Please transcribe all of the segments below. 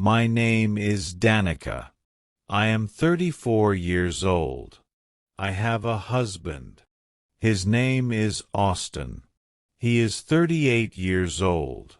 My name is Danica. I am 34 years old. I have a husband. His name is Austin. He is 38 years old.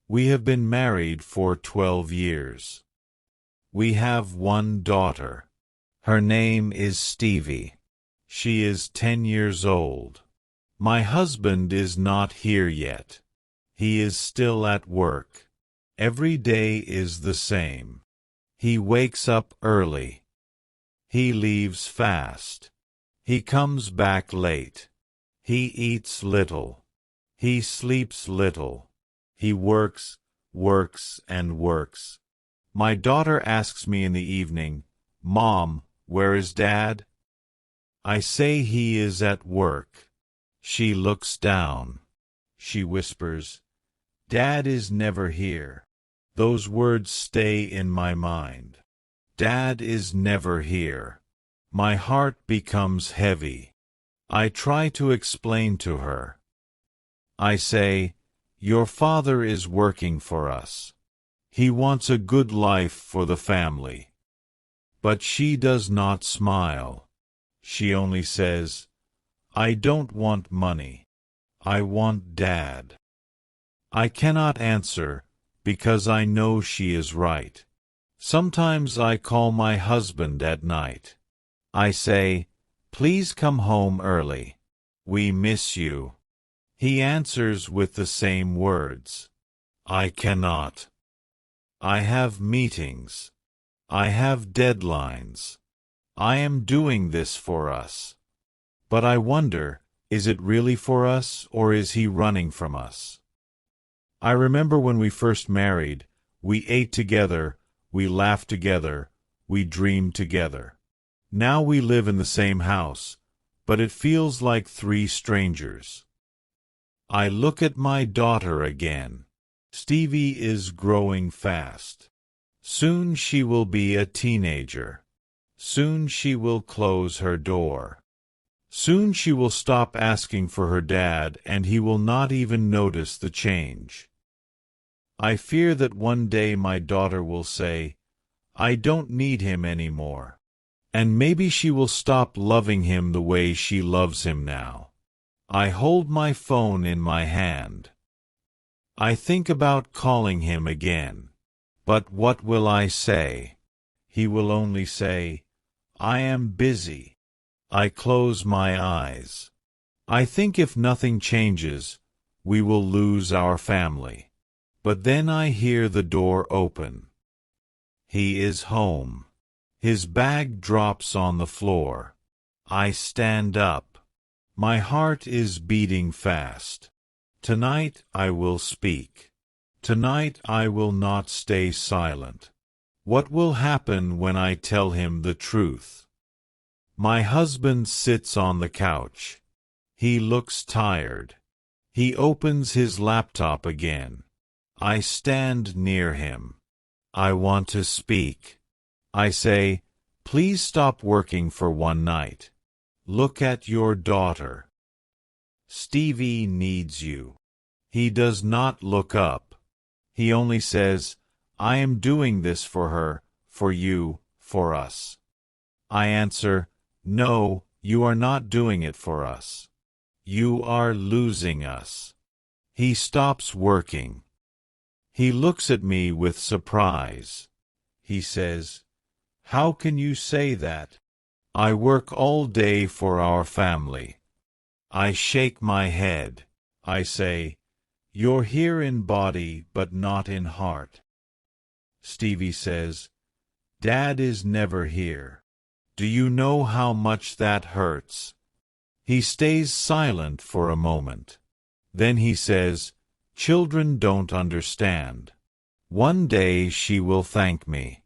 We have been married for 12 years. We have one daughter. Her name is Stevie. She is 10 years old. My husband is not here yet. He is still at work. Every day is the same. He wakes up early. He leaves fast. He comes back late. He eats little. He sleeps little. He works, and works. My daughter asks me in the evening, "Mom, where is Dad?" I say he is at work. She looks down. She whispers, "Dad is never here." Those words stay in my mind. Dad is never here. My heart becomes heavy. I try to explain to her. I say, "Your father is working for us. He wants a good life for the family." But she does not smile. She only says, "I don't want money. I want Dad." I cannot answer, because I know she is right. Sometimes I call my husband at night. I say, "Please come home early. We miss you." He answers with the same words. I cannot. I have meetings. I have deadlines. I am doing this for us. But I wonder, is it really for us, or is he running from us? I remember when we first married, we ate together, we laughed together, we dreamed together. Now we live in the same house, but it feels like three strangers. I look at my daughter again. Stevie is growing fast. Soon she will be a teenager. Soon she will close her door. Soon she will stop asking for her dad, and he will not even notice the change. I fear that one day my daughter will say, "I don't need him anymore." And maybe she will stop loving him the way she loves him now. I hold my phone in my hand. I think about calling him again. But what will I say? He will only say, "I am busy." I close my eyes. I think if nothing changes, we will lose our family. But then I hear the door open. He is home. His bag drops on the floor. I stand up. My heart is beating fast. Tonight I will speak. Tonight I will not stay silent. What will happen when I tell him the truth? My husband sits on the couch. He looks tired. He opens his laptop again. I stand near him. I want to speak. I say, "Please stop working for one night. Look at your daughter. Stevie needs you." He does not look up. He only says, "I am doing this for her, for you, for us." I answer, "No, you are not doing it for us. You are losing us." He stops working. He looks at me with surprise. He says, "How can you say that? I work all day for our family." I shake my head. I say, "You're here in body but not in heart." Stevie says, "Dad is never here. Do you know how much that hurts?" He stays silent for a moment. Then he says, "Children don't understand. One day she will thank me.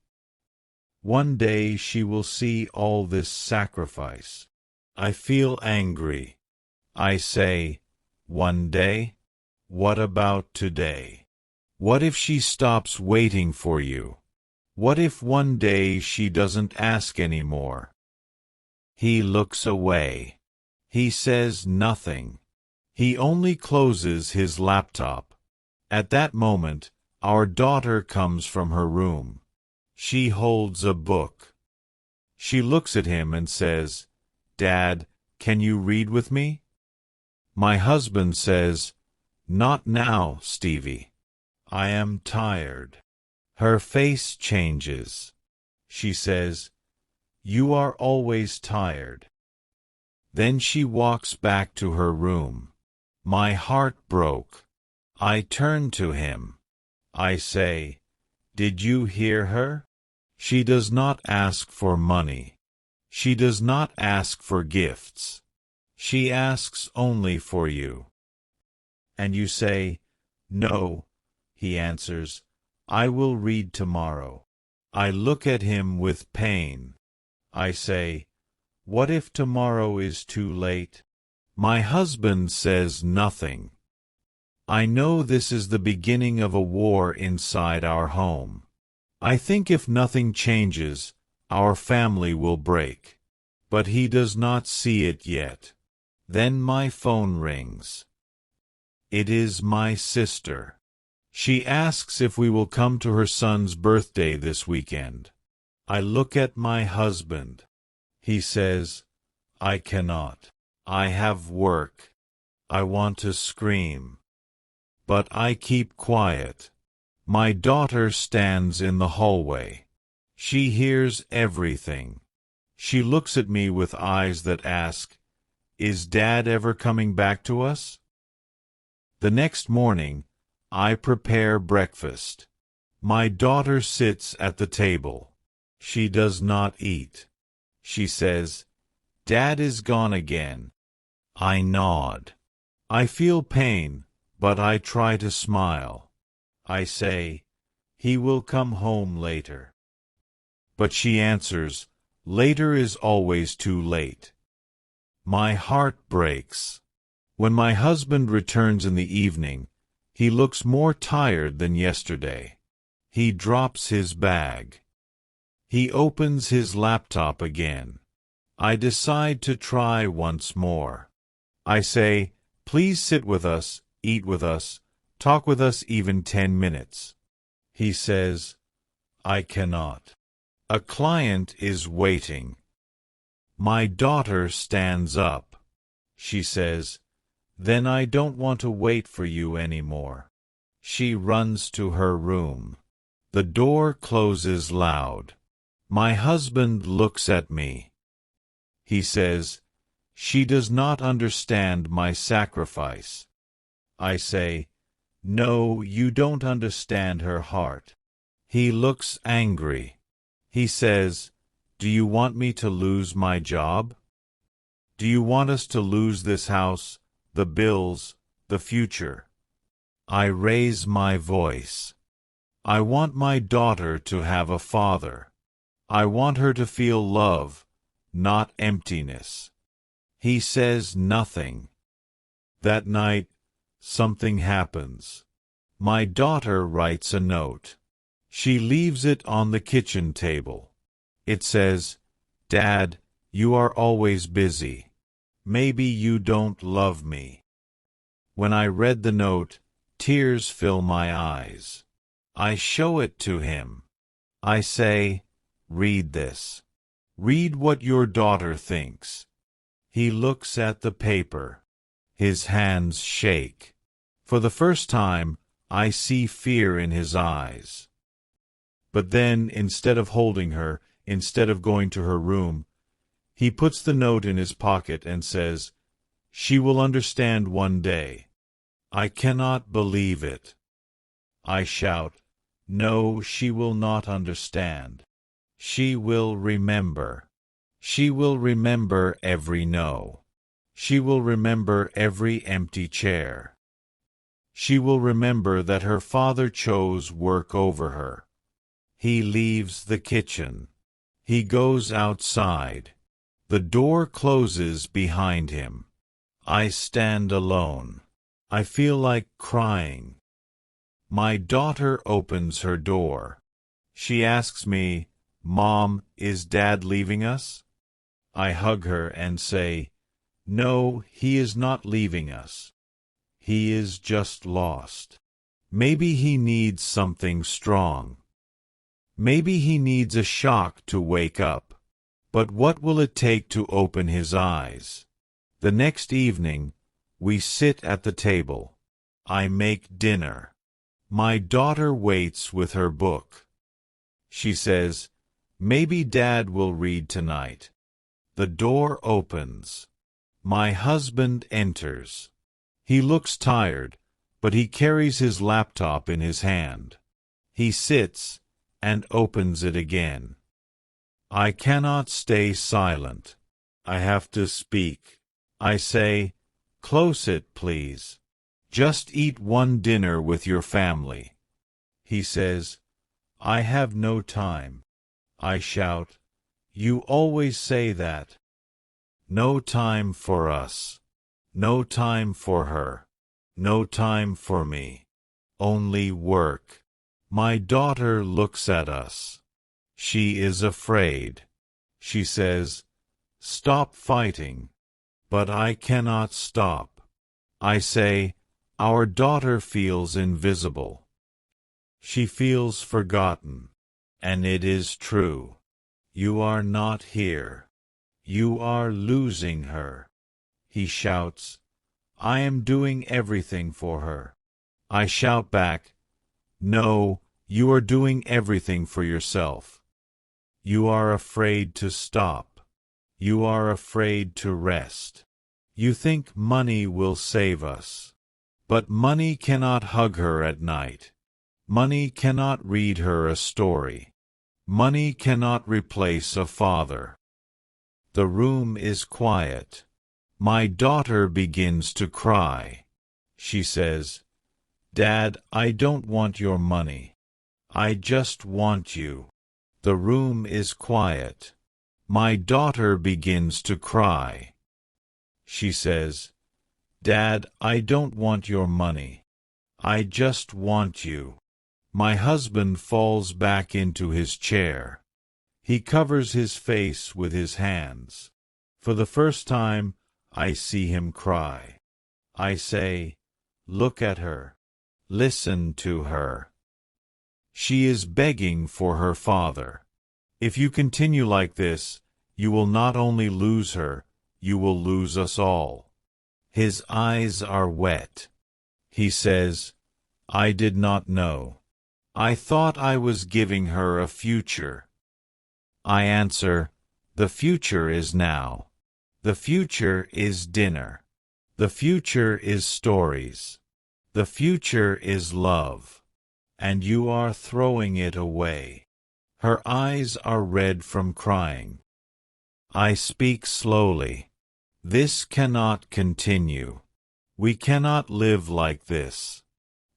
One day she will see all this sacrifice." I feel angry. I say, "One day? What about today? What if she stops waiting for you? What if one day she doesn't ask anymore?" He looks away. He says nothing. He only closes his laptop. At that moment, Our daughter comes from her room. She holds a book. She looks at him and says, "Dad, can you read with me?" My husband says, "Not now, Stevie. I am tired." Her face changes. She says, "You are always tired." Then she walks back to her room. My heart broke. I turn to him. I say, "Did you hear her? She does not ask for money. She does not ask for gifts. She asks only for you." And you say, "No," he answers, "I will read tomorrow." I look at him with pain. I say, "What if tomorrow is too late?" My husband says nothing. I know this is the beginning of a war inside our home. I think if nothing changes, our family will break. But he does not see it yet. Then my phone rings. It is my sister. She asks if we will come to her son's birthday this weekend. I look at my husband. He says, "I cannot. I have work." I want to scream. But I keep quiet. My daughter stands in the hallway. She hears everything. She looks at me with eyes that ask, "Is Dad ever coming back to us?" The next morning, I prepare breakfast. My daughter sits at the table. She does not eat. She says, "Dad is gone again." I nod. I feel pain, but I try to smile. I say, "He will come home later." But she answers, "Later is always too late." My heart breaks. When my husband returns in the evening, he looks more tired than yesterday. He drops his bag. He opens his laptop again. I decide to try once more. I say, "Please sit with us, eat with us, talk with us even 10 minutes. He says, "I cannot. A client is waiting." My daughter stands up. She says, "Then I don't want to wait for you anymore." She runs to her room. The door closes loud. My husband looks at me. He says, "She does not understand my sacrifice." I say, "No, you don't understand her heart." He looks angry. He says, "Do you want me to lose my job? Do you want us to lose this house, the bills, the future?" I raise my voice. I want my daughter to have a father. I want her to feel love, not emptiness. He says nothing. That night, something happens. My daughter writes a note. She leaves it on the kitchen table. It says, "Dad, you are always busy. Maybe you don't love me." When I read the note, tears fill my eyes. I show it to him. I say, "Read this. Read what your daughter thinks." He looks at the paper. His hands shake. For the first time, I see fear in his eyes. But then, instead of holding her, instead of going to her room, he puts the note in his pocket and says, "She will understand one day." I cannot believe it. I shout, "No, she will not understand. She will remember. She will remember every no. She will remember every empty chair. She will remember that her father chose work over her." He leaves the kitchen. He goes outside. The door closes behind him. I stand alone. I feel like crying. My daughter opens her door. She asks me, "Mom, is Dad leaving us?" I hug her and say, "No, he is not leaving us. He is just lost." Maybe he needs something strong. Maybe he needs a shock to wake up. But what will it take to open his eyes? The next evening, we sit at the table. I make dinner. My daughter waits with her book. She says, "Maybe Dad will read tonight." The door opens. My husband enters. He looks tired, but he carries his laptop in his hand. He sits and opens it again. I cannot stay silent. I have to speak. I say, "Close it, please. Just eat one dinner with your family." He says, "I have no time." I shout, "You always say that." No time for us. No time for her. No time for me. Only work. My daughter looks at us. She is afraid. She says, "Stop fighting." But I cannot stop. I say, "Our daughter feels invisible. She feels forgotten." And it is true. You are not here. You are losing her. He shouts, "I am doing everything for her." I shout back, "No, you are doing everything for yourself. You are afraid to stop. You are afraid to rest. You think money will save us. But money cannot hug her at night. Money cannot read her a story. Money cannot replace a father." The room is quiet. My daughter begins to cry. She says, "Dad, I don't want your money. I just want you." The room is quiet. My daughter begins to cry. She says, "Dad, I don't want your money. I just want you." My husband falls back into his chair. He covers his face with his hands. For the first time, I see him cry. I say, "Look at her. Listen to her. She is begging for her father. If you continue like this, you will not only lose her, you will lose us all." His eyes are wet. He says, "I did not know. I thought I was giving her a future." I answer, "The future is now. The future is dinner. The future is stories. The future is love. And you are throwing it away." Her eyes are red from crying. I speak slowly. "This cannot continue. We cannot live like this.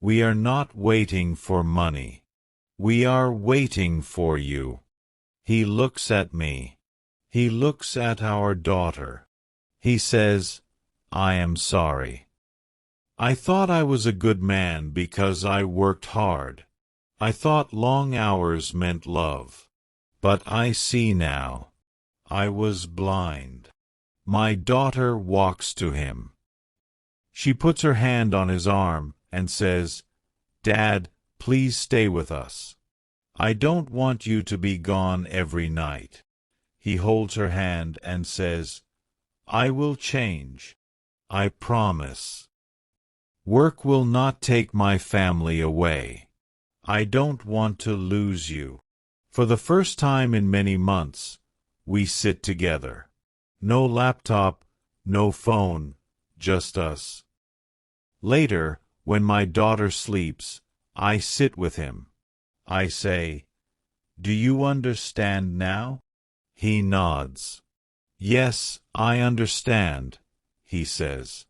We are not waiting for money. We are waiting for you." He looks at me. He looks at our daughter. He says, "I am sorry. I thought I was a good man because I worked hard. I thought long hours meant love. But I see now. I was blind." My daughter walks to him. She puts her hand on his arm and says, "Dad, please stay with us. I don't want you to be gone every night." He holds her hand and says, "I will change. I promise. Work will not take my family away. I don't want to lose you." For the first time in many months, we sit together. No laptop, no phone, just us. Later, when my daughter sleeps, I sit with him. I say, "Do you understand now?" He nods. "Yes, I understand," he says.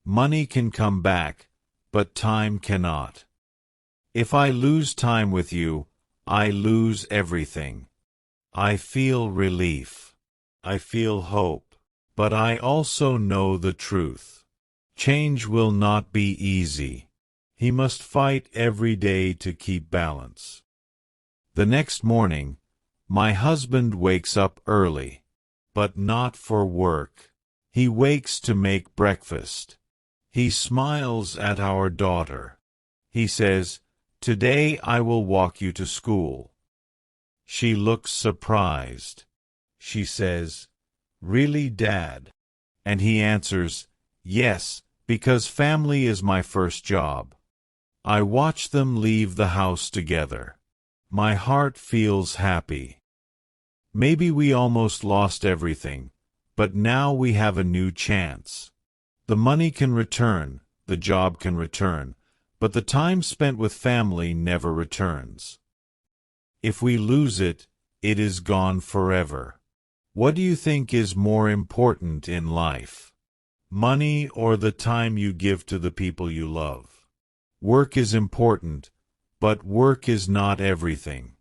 "Money can come back, but time cannot. If I lose time with you, I lose everything." I feel relief. I feel hope. But I also know the truth. Change will not be easy. He must fight every day to keep balance. The next morning, my husband wakes up early. But not for work. He wakes to make breakfast. He smiles at our daughter. He says, "Today I will walk you to school." She looks surprised. She says, "Really, Dad?" And he answers, "Yes, because family is my first job." I watch them leave the house together. My heart feels happy. Maybe we almost lost everything, but now we have a new chance. The money can return, the job can return, but the time spent with family never returns. If we lose it, it is gone forever. What do you think is more important in life? Money or the time you give to the people you love? Work is important, but work is not everything.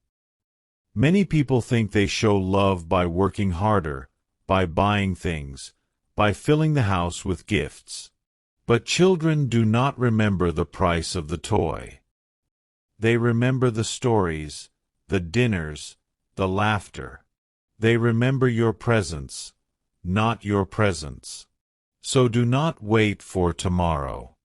Many people think they show love by working harder, by buying things, by filling the house with gifts. But children do not remember the price of the toy. They remember the stories, the dinners, the laughter. They remember your presence, not your presents. So do not wait for tomorrow.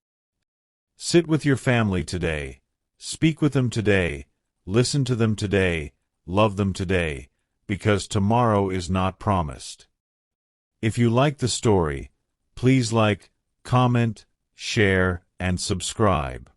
Sit with your family today, speak with them today, listen to them today, love them today, because tomorrow is not promised. If you like the story, please like, comment, share, and subscribe.